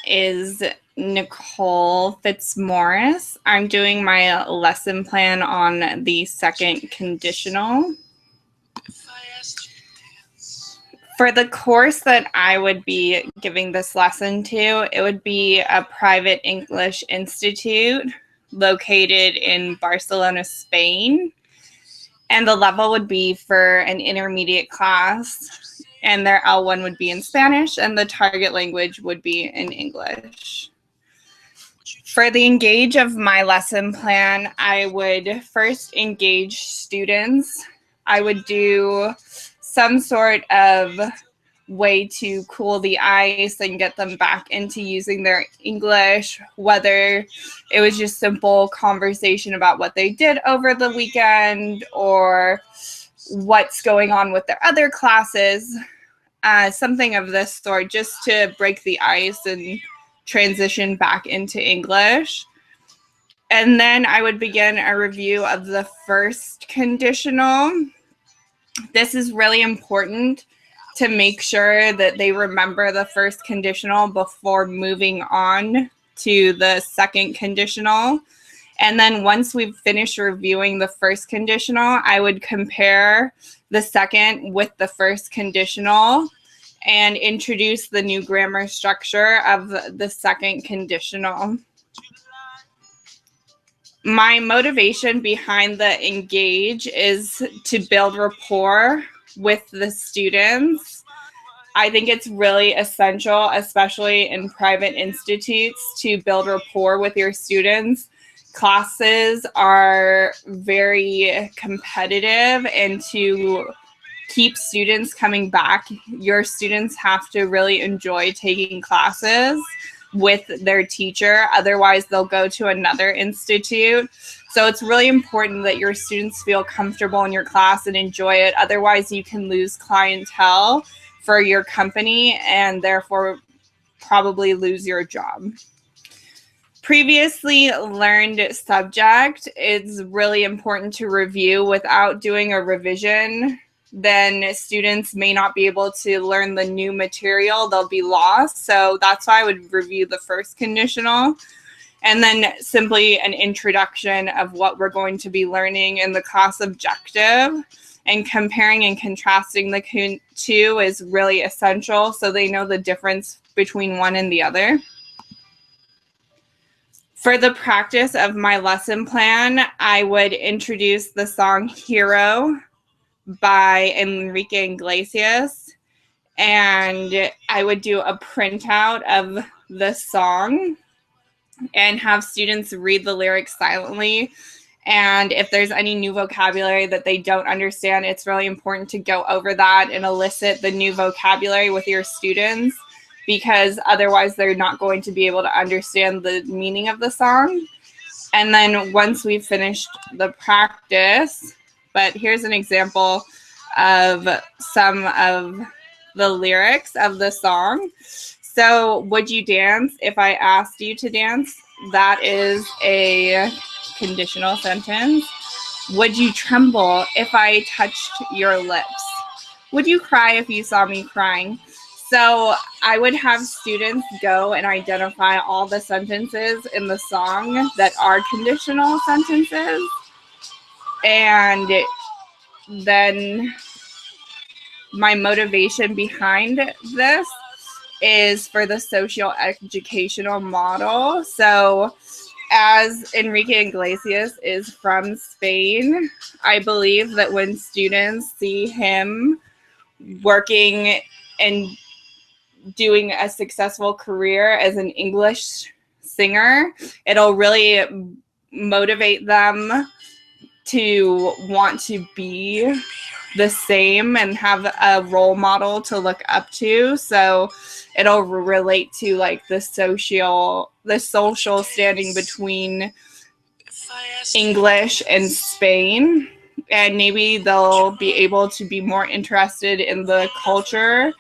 is Nicole Fitzmaurice. I'm doing my lesson plan on the second conditional. For the course that I would be giving this lesson to, it would be a private English institute located in Barcelona, Spain. And the level would be for an intermediate class, and their L1 would be in Spanish, and the target language would be in English. For the engage of my lesson plan, I would first engage students. I would do some sort of way to cool the ice and get them back into using their English, whether it was just simple conversation about what they did over the weekend or what's going on with their other classes, something of this sort, just to break the ice and transition back into English. And then I would begin a review of the first conditional. This is really important to make sure that they remember the first conditional before moving on to the second conditional. And then once we've finished reviewing the first conditional, I would compare the second with the first conditional and introduce the new grammar structure of the second conditional. My motivation behind the engage is to build rapport with the students. I think it's really essential, especially in private institutes, to build rapport with your students. Classes are very competitive, and to keep students coming back, your students have to really enjoy taking classes with their teacher. Otherwise, they'll go to another institute. So it's really important that your students feel comfortable in your class and enjoy it. Otherwise, you can lose clientele for your company and therefore probably lose your job. Previously learned subject is really important to review. Without doing a revision, then students may not be able to learn the new material. They'll be lost. So that's why I would review the first conditional. And then simply an introduction of what we're going to be learning in the class objective. And comparing and contrasting the two is really essential so they know the difference between one and the other. For the practice of my lesson plan, I would introduce the song Hero by Enrique Iglesias, and I would do a printout of the song and have students read the lyrics silently. And if there's any new vocabulary that they don't understand, it's really important to go over that and elicit the new vocabulary with your students, because otherwise they're not going to be able to understand the meaning of the song. And then once we've finished the practice, but here's an example of some of the lyrics of the song. So, would you dance if I asked you to dance? That is a conditional sentence. Would you tremble if I touched your lips? Would you cry if you saw me crying? So I would have students go and identify all the sentences in the song that are conditional sentences. And then my motivation behind this is for the socio-educational model. So as Enrique Iglesias is from Spain, I believe that when students see him working and doing a successful career as an English singer, it'll really motivate them to want to be the same and have a role model to look up to. So it'll relate to like the social standing between English and Spain, and maybe they'll be able to be more interested in the culture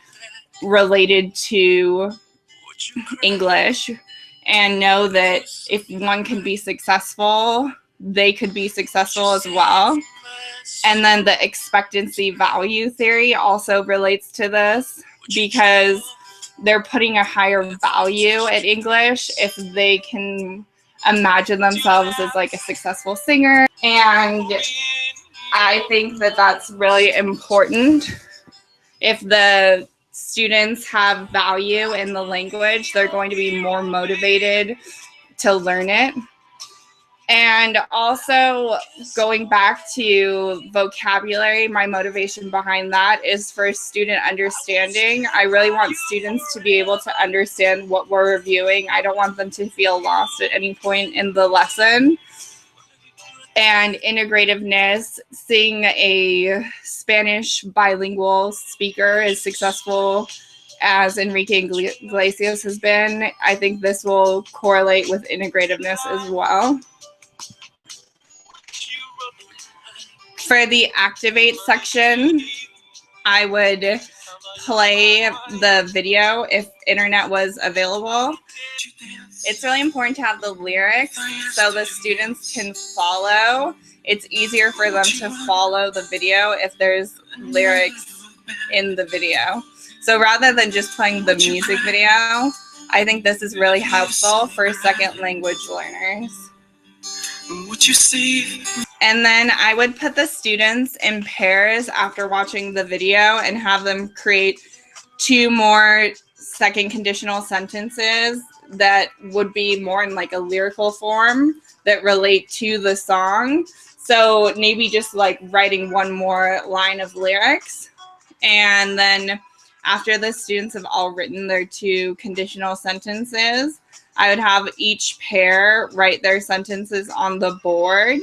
related to English and know that if one can be successful, they could be successful as well. And then the expectancy value theory also relates to this, because they're putting a higher value at English if they can imagine themselves as like a successful singer. And I think that that's really important. If the students have value in the language, they're going to be more motivated to learn it. And also, going back to vocabulary, my motivation behind that is for student understanding. I really want students to be able to understand what we're reviewing. I don't want them to feel lost at any point in the lesson. And integrativeness, seeing a Spanish bilingual speaker as successful as Enrique Iglesias has been, I think this will correlate with integrativeness as well. For the activate section, I would play the video if internet was available. It's really important to have the lyrics so the students can follow. It's easier for them to follow the video if there's lyrics in the video. So rather than just playing the music video, I think this is really helpful for second language learners. And then I would put the students in pairs after watching the video and have them create 2 more second conditional sentences that would be more in like a lyrical form that relate to the song. So maybe just like writing 1 more line of lyrics. And then after the students have all written their 2 conditional sentences, I would have each pair write their sentences on the board.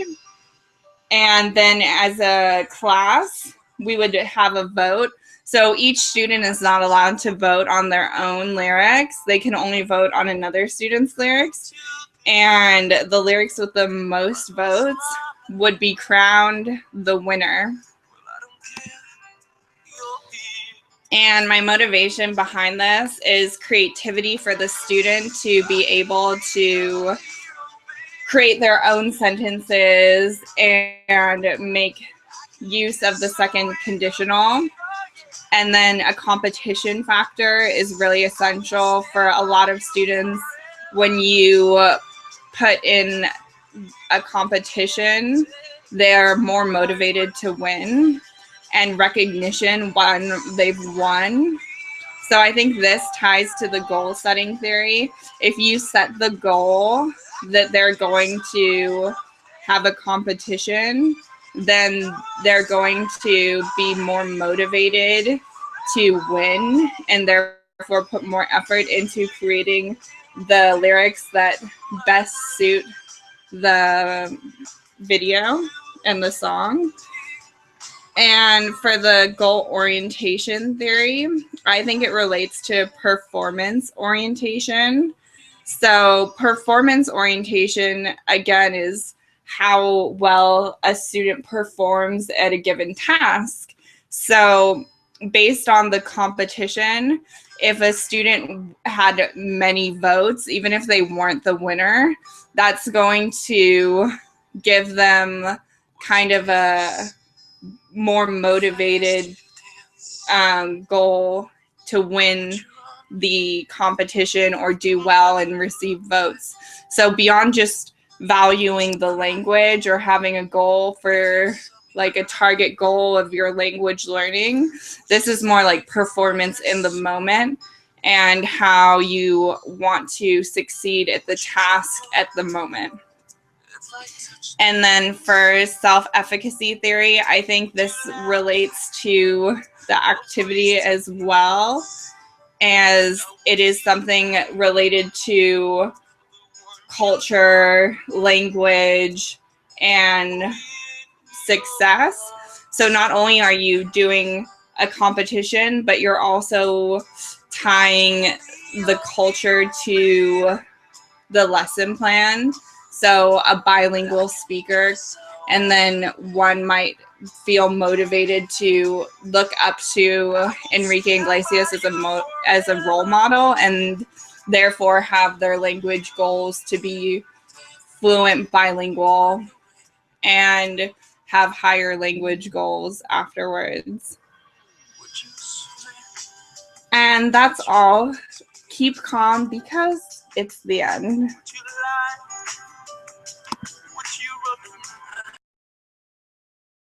And then as a class, we would have a vote. So each student is not allowed to vote on their own lyrics. They can only vote on another student's lyrics. And the lyrics with the most votes would be crowned the winner. And my motivation behind this is creativity for the student to be able to create their own sentences and make use of the second conditional. And then a competition factor is really essential for a lot of students. When you put in a competition, they're more motivated to win, and recognition when they've won. So I think this ties to the goal setting theory. If you set the goal that they're going to have a competition, then they're going to be more motivated to win and therefore put more effort into creating the lyrics that best suit the video and the song. And for the goal orientation theory, I think it relates to performance orientation. So performance orientation, again, is how well a student performs at a given task. So based on the competition, if a student had many votes, even if they weren't the winner, that's going to give them kind of a more motivated goal to win the competition or do well and receive votes. So beyond just valuing the language or having a goal for like a target goal of your language learning, this is more like performance in the moment and how you want to succeed at the task at the moment. And then for self-efficacy theory, I think this relates to the activity as well, as it is something related to culture, language, and success. So not only are you doing a competition, but you're also tying the culture to the lesson plan. So a bilingual speaker, and then one might feel motivated to look up to Enrique Iglesias as a role model, and therefore have their language goals to be fluent bilingual and have higher language goals afterwards. And that's all. Keep calm because it's the end.